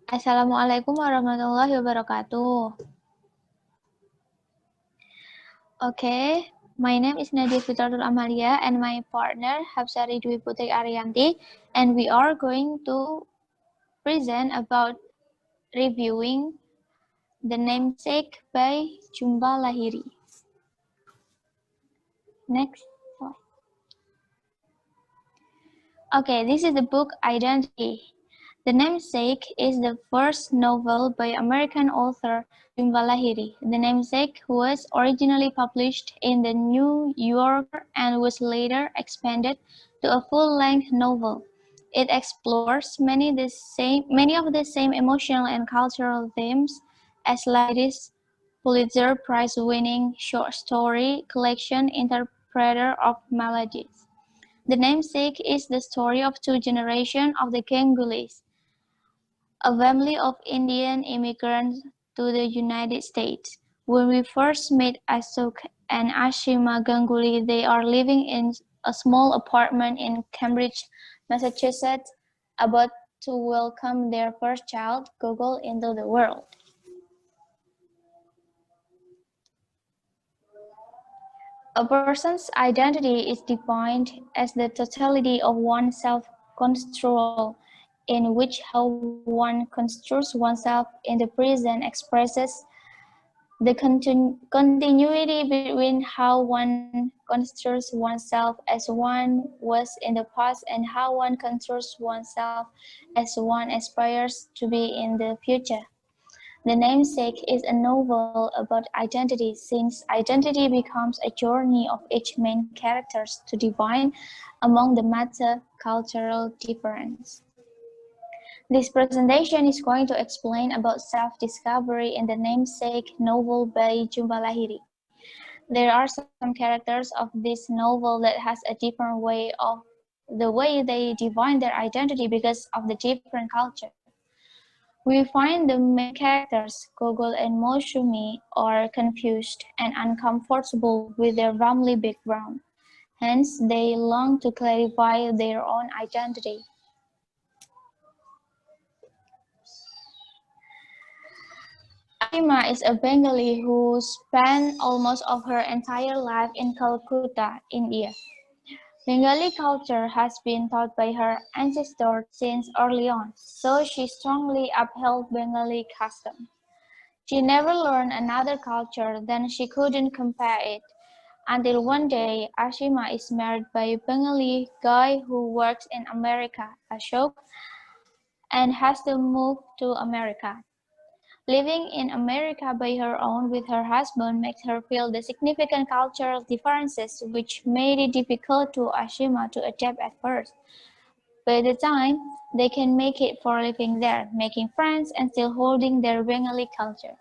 Assalamualaikum warahmatullahi wabarakatuh. Okay, my name is NADIYA Amalia and my partner HAPSARI Dwi Putri Ariyanti, and we are going to present about reviewing the Namesake by Jumba Lahiri. Next slide. Okay, this is the book Identity. The Namesake is the first novel by American author Jumba Lahiri. The Namesake was originally published in The New Yorker and was later expanded to a full-length novel. It explores many of the same emotional and cultural themes as Lahiri's Pulitzer Prize-winning short story collection Interpreter of Melodies. The Namesake is the story of two generations of the Gangulis, a family of Indian immigrants to the United States. When we first meet Ashok and Ashima Ganguly, they are living in a small apartment in Cambridge, Massachusetts, about to welcome their first child, Gogol, into the world. A person's identity is defined as the totality of one's self-construal, in which how one construes oneself in the present expresses the continuity between how one construes oneself as one was in the past and how one construes oneself as one aspires to be in the future. The Namesake is a novel about identity, since identity becomes a journey of each main character to divine among the meta-cultural difference. This presentation is going to explain about self-discovery in the Namesake novel by Jumba Lahiri. There are some characters of this novel that has a different way of the way they define their identity because of the different culture. We find the main characters, Gogol and Moshumi, are confused and uncomfortable with their family background. Hence, they long to clarify their own identity. Ashima is a Bengali who spent almost of her entire life in Calcutta, India. Bengali culture has been taught by her ancestors since early on, so she strongly upheld Bengali custom. She never learned another culture, then she couldn't compare it. Until one day, Ashima is married by a Bengali guy who works in America, Ashok, and has to move to America. Living in America by her own with her husband makes her feel the significant cultural differences which made it difficult to Ashima to adapt at first. By the time, they can make it for living there, making friends and still holding their Bengali culture.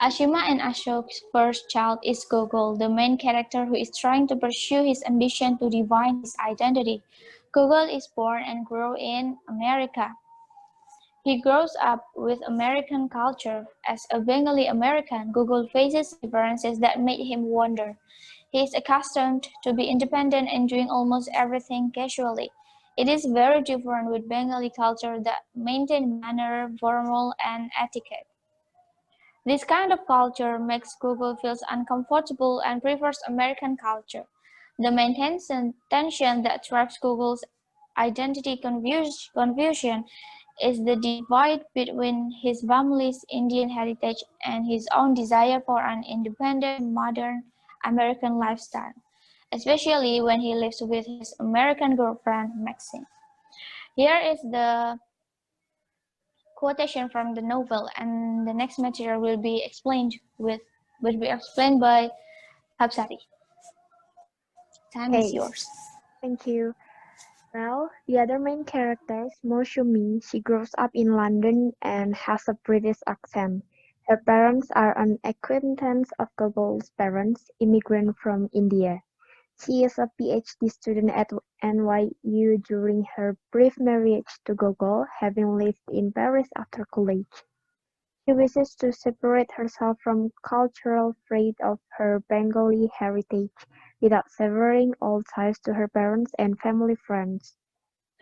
Ashima and Ashok's first child is Gogol, the main character who is trying to pursue his ambition to define his identity. Gogol is born and grows in America. He grows up with American culture. As a Bengali American, Gogol faces differences that make him wonder. He is accustomed to be independent and doing almost everything casually. It is very different with Bengali culture that maintain manner, formal, and etiquette. This kind of culture makes Google feels uncomfortable and prefers American culture. The main tension that drives Google's identity confusion is the divide between his family's Indian heritage and his own desire for an independent, modern American lifestyle, especially when he lives with his American girlfriend, Maxine. Here is the quotation from the novel, and the next material will be explained by Hapsari. Time is Okay, yours. thank you. Well, the other main character, Moshumi, she grows up in London and has a British accent. Her parents are an acquaintance of Gogol's parents, immigrant from India. She is a PhD student at NYU during her brief marriage to Gogol, having lived in Paris after college. She wishes to separate herself from cultural trait of her Bengali heritage without severing all ties to her parents and family friends.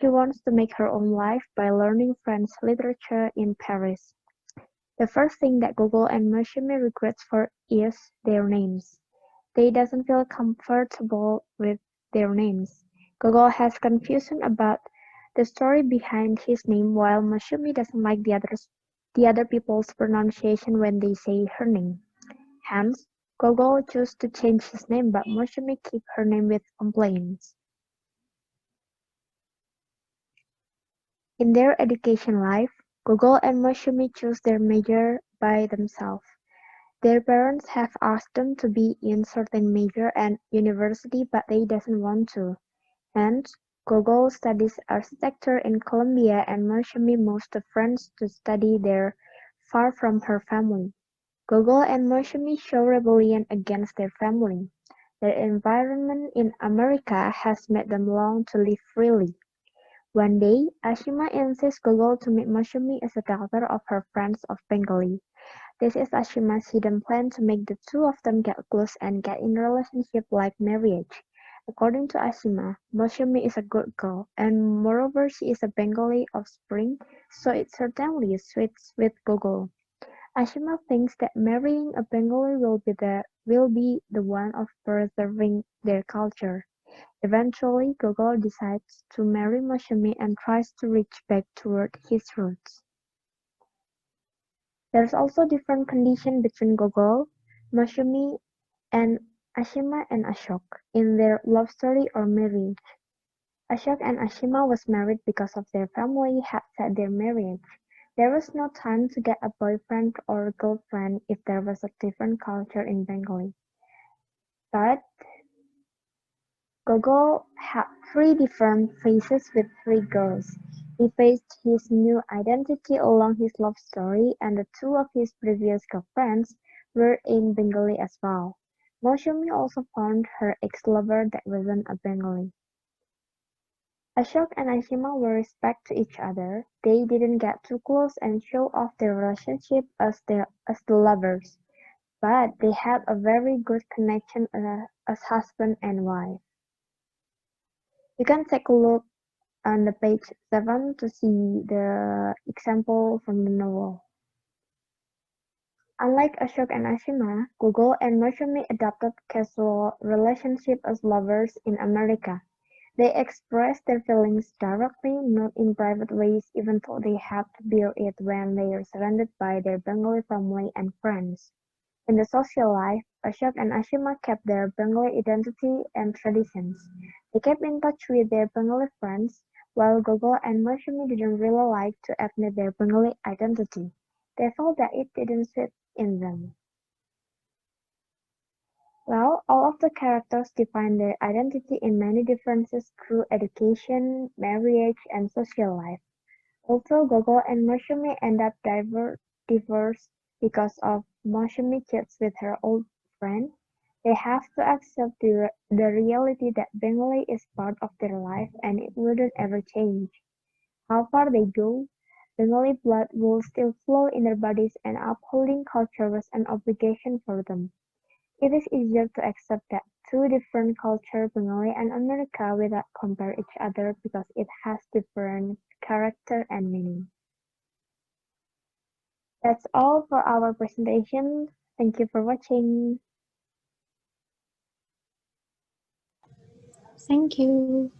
She wants to make her own life by learning French literature in Paris. The first thing that Gogol and Masumi regrets for is their names. They doesn't feel comfortable with their names. Gogol has confusion about the story behind his name while Masumi doesn't like the other people's pronunciation when they say her name. Hence, Gogol chose to change his name but Masumi keep her name with complaints. In their education life, Gogol and Masumi choose their major by themselves. Their parents have asked them to be in certain major and university but they doesn't want to. Hence, Gogol studies architecture in Columbia and Masumi moves to France to study there far from her family. Gogol and Masumi show rebellion against their family. Their environment in America has made them long to live freely. One day, Ashima insists Gogol to meet Masumi as a daughter of her friends of Bengali. This is Ashima's hidden plan to make the two of them get close and get in a relationship like marriage. According to Ashima, Masumi is a good girl, and moreover she is a Bengali offspring, so it certainly suits with Gogol. Ashima thinks that marrying a Bengali will be the one of preserving their culture. Eventually, Gogol decides to marry Masumi and tries to reach back toward his roots. There's also different condition between Gogol, Masumi, and Ashima and Ashok in their love story or marriage. Ashok and Ashima was married because of their family had set their marriage. There was no time to get a boyfriend or girlfriend if there was a different culture in Bengali. But Gogol had three different phases with three girls. He faced his new identity along his love story, and the two of his previous girlfriends were in Bengali as well. Moshumi also found her ex-lover that wasn't a Bengali. Ashok and Ashima were respect to each other. They didn't get too close and show off their relationship as the lovers, but they had a very good connection as husband and wife. You can take a look on the page 7 to see the example from the novel. Unlike Ashok and Ashima, Gogol and Masumi adopted casual relationship as lovers in America. They express their feelings directly, not in private ways, even though they have to bear it when they are surrounded by their Bengali family and friends. In the social life, Ashok and Ashima kept their Bengali identity and traditions. They kept in touch with their Bengali friends, while Gogol and Masumi didn't really like to admit their Bengali identity. They felt that it didn't fit in them. Well, all of the characters define their identity in many differences through education, marriage, and social life. Although Gogol and Masumi end up divorced because of Masumi cheats with her old friend, they have to accept the reality that Bengali is part of their life and it wouldn't ever change. How far they go, Bengali blood will still flow in their bodies and upholding culture was an obligation for them. It is easier to accept that two different cultures, Bengali and America, without compare each other because it has different character and meaning. That's all for our presentation. Thank you for watching. Thank you.